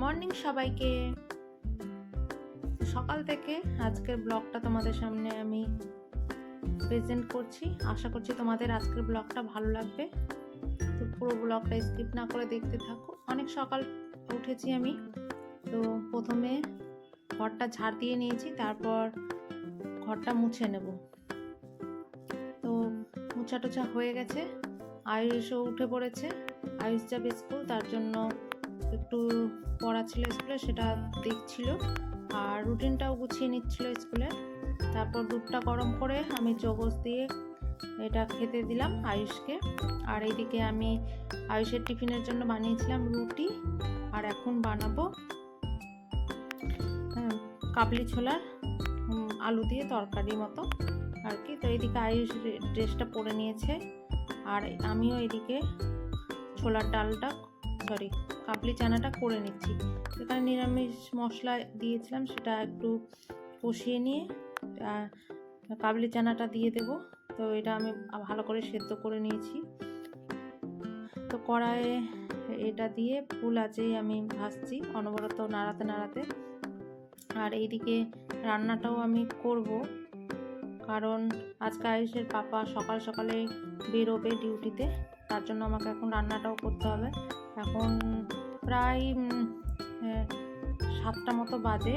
Morning সবাইকে। সকাল থেকে আজকের ব্লগটা তোমাদের সামনে আমি প্রেজেন্ট করছি। আশা করছি তোমাদের আজকের ব্লগটা ভালো লাগবে, তো পুরো ব্লগটা স্কিপ না করে দেখতে থাকো। অনেক সকাল উঠেছি আমি, তো প্রথমে ঘরটা ঝাড় দিয়ে নিয়েছি, তারপর ঘরটা মুছে নেব। তো মুছা টুছা হয়ে গেছে, আয়ুষও উঠে পড়েছে। আয়ুষ যাবে স্কুল, তার জন্য একটু পড়া ছিল স্কুলে, সেটা দেখছিল, আর রুটিনটাও গুছিয়ে নিচ্ছিল স্কুলে। তারপর দুধটা গরম করে আমি চোগস দিয়ে এটা খেতে দিলাম আয়ুষকে। আর এইদিকে আমি আয়ুষের টিফিনের জন্য বানিয়েছিলাম রুটি, আর এখন বানাবো কাবলি ছোলার আলু দিয়ে তরকারি মতো আর কি। তো এইদিকে আয়ুষ ড্রেসটা পরে নিয়েছে, আর আমিও এদিকে ছোলার ডালটা কাবলি চানাটা করে নিচ্ছি। এখানে নিরামিষ মশলা দিয়েছিলাম, সেটা একটু কষিয়ে নিয়ে কাবলি চানাটা দিয়ে দেব। তো এটা আমি ভালো করে সেদ্ধ করে নিয়েছি। তো কড়াইয়ে এটা দিয়ে ফুল আঁচেই আমি ভাজছি, অনবরত নাড়াতে নাড়াতে। আর এইদিকে রান্নাটাও আমি করব, কারণ আজকে আয়ুষের পাপা সকাল সকালে বেরোবে ডিউটিতে, তার জন্য আমাকে এখন রান্নাটাও করতে হবে। এখন প্রায় 7টা মতো বাজে,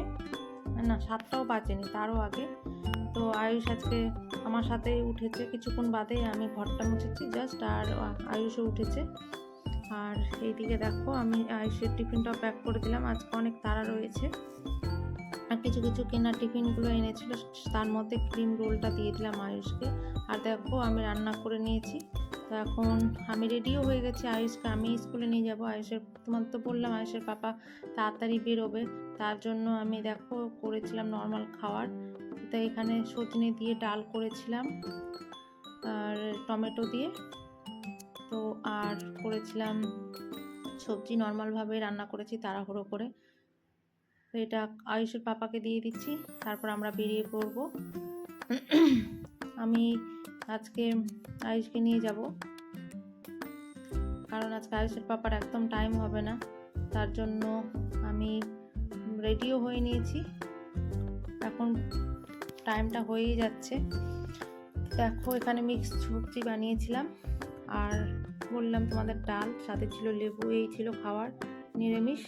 না 7টাও বাজেনি, তারও আগে। তো আয়ুষ আজকে আমার সাথেই উঠেছে, কিছুক্ষণ বাদে আমি ঘরটা মুছেছি জাস্ট, আর আয়ুষও উঠেছে। আর এইদিকে দেখো আমি আয়ুষের টিফিনটাও প্যাক করে দিলাম, আজকে অনেক তাড়া রয়েছে। আর কিছু কিছু কেনা টিফিনগুলো এনেছিল, তার মধ্যে ক্রিম রোলটা দিয়ে দিলাম আয়ুষকে। আর দেখো আমি রান্না করে নিয়েছি। তো এখন আমি রেডিও হয়ে গেছি, আয়ুষকে আমি স্কুলে নিয়ে যাব। আয়ুষের, তোমার তো বললাম আয়ুষের পাপা তাড়াতাড়ি বেরোবে, তার জন্য আমি দেখো করেছিলাম নর্মাল খাবার। তো এখানে সজনে দিয়ে ডাল করেছিলাম আর টমেটো দিয়ে, তো আর করেছিলাম সবজি নর্মালভাবে রান্না করেছি তাড়াহুড়ো করে। তো এটা আয়ুষের পাপাকে দিয়ে দিচ্ছি, তারপর আমরা বেরিয়ে পড়ব। আমি আজকে আয়ুষকে নিয়ে যাব, কারণ আজকে আয়ুষের পাপার একদম টাইম হবে না, তার জন্য আমি রেডিও হয়ে নিয়েছি। এখন টাইমটা হয়েই যাচ্ছে। দেখো এখানে মিক্স সবজি বানিয়েছিলাম, আর বললাম তোমাদের ডাল, সাথে ছিল লেবু, এই ছিল খাবার নিরামিষ।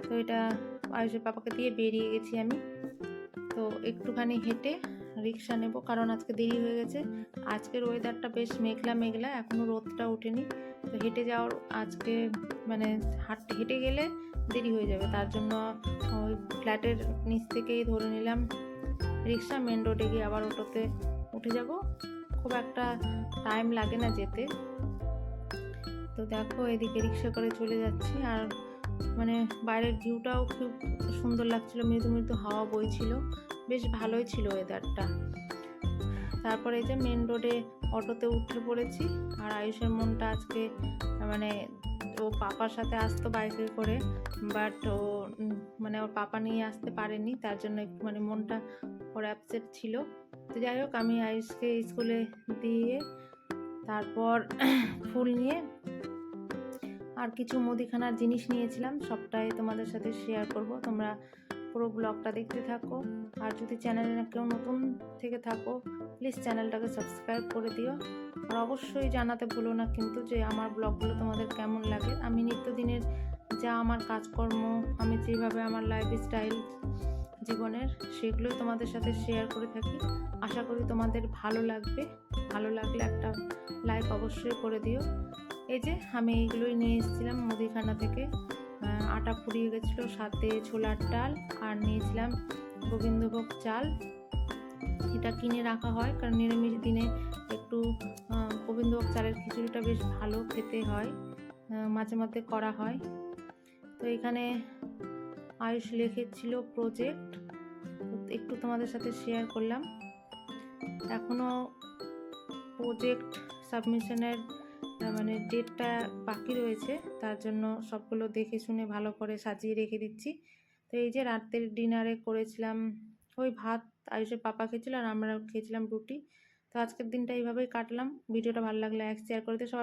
তো এটা আয়ুষের পাপাকে দিয়ে বেরিয়ে গেছি আমি। তো একটুখানি হেঁটে রিক্সা নেব, কারণ আজকে দেরি হয়ে গেছে। আজকের ওয়েদারটা বেশ মেঘলা মেঘলা, এখনও রোদটা ওঠেনি। তো হেঁটে যাওয়ার আজকে মানে হেঁটে গেলে দেরি হয়ে যাবে, তার জন্য ওই ফ্ল্যাটের নিচ থেকেই ধরে নিলাম রিক্সা। মেন রোডে গিয়ে আবার অটোতে উঠে যাব, খুব একটা টাইম লাগে না যেতে। তো দেখো এদিকে রিক্সা করে চলে যাচ্ছি, আর মানে বাইরের ভিউটাও খুব সুন্দর লাগছিল, মৃদু মৃদু হাওয়া বইছিল, বেশ ভালোই ছিল ওয়েদারটা। তারপরে এই যে মেন রোডে অটোতে উঠে পড়েছি। আর আয়ুষের মনটা আজকে মানে ও পাপার সাথে আসতো বাইকে করে, বাট ও মানে ওর পাপা নিয়ে আসতে পারেনি, তার জন্য একটু মানে মনটা ওর অ্যাপসেট ছিল। তো যাই হোক আমি আয়ুষকে স্কুলে দিয়ে তারপর ফুল নিয়ে আর কিছু মুদিখানার জিনিস নিয়েছিলাম, সবটাই তোমাদের সাথে শেয়ার করব। তোমরা পুরো ব্লগটা দেখতে থাকো। আর যদি চ্যানেলে কেউ নতুন থেকে থাকো, প্লিজ চ্যানেলটাকে সাবস্ক্রাইব করে দিও। আর অবশ্যই জানাতে ভুলো না কিন্তু যে আমার ব্লগগুলো তোমাদের কেমন লাগে। আমি নিত্যদিনের যা আমার কাজকর্ম, আমি যেভাবে আমার লাইফস্টাইল জীবনের, সেগুলোই তোমাদের সাথে শেয়ার করে থাকি। আশা করি তোমাদের ভালো লাগবে। ভালো লাগলে একটা লাইক অবশ্যই করে দিও। এই যে আমি এইগুলোই নিয়ে এসেছিলাম মুদিখানা থেকে। আটা ফুরিয়ে গেছিলো, সাথে ছোলার ডাল, আর নিয়েছিলাম গোবিন্দভোগ চাল। এটা কিনে রাখা হয়, কারণ নিরামিষ দিনে একটু গোবিন্দভোগ চালের খিচুড়িটা বেশ ভালো খেতে হয়, মাঝে মধ্যে করা হয়। তো এখানে আয়ুষ লিখেছিল প্রজেক্ট, একটু তোমাদের সাথে শেয়ার করলাম। এখনও প্রজেক্ট সাবমিশনের মানে ডেটটা বাকি রয়েছে, তার জন্য সবগুলো দেখে শুনে ভালো করে সাজিয়ে রেখে দিচ্ছি। তো এই যে রাতের ডিনারে করেছিলাম ওই ভাত, আয়ুষের পাপা খেয়েছিল আর আমরা খেয়েছিলাম রুটি। তো আজকের দিনটা এইভাবেই কাটলাম। ভিডিওটা ভালো লাগলে শেয়ার করে দিও।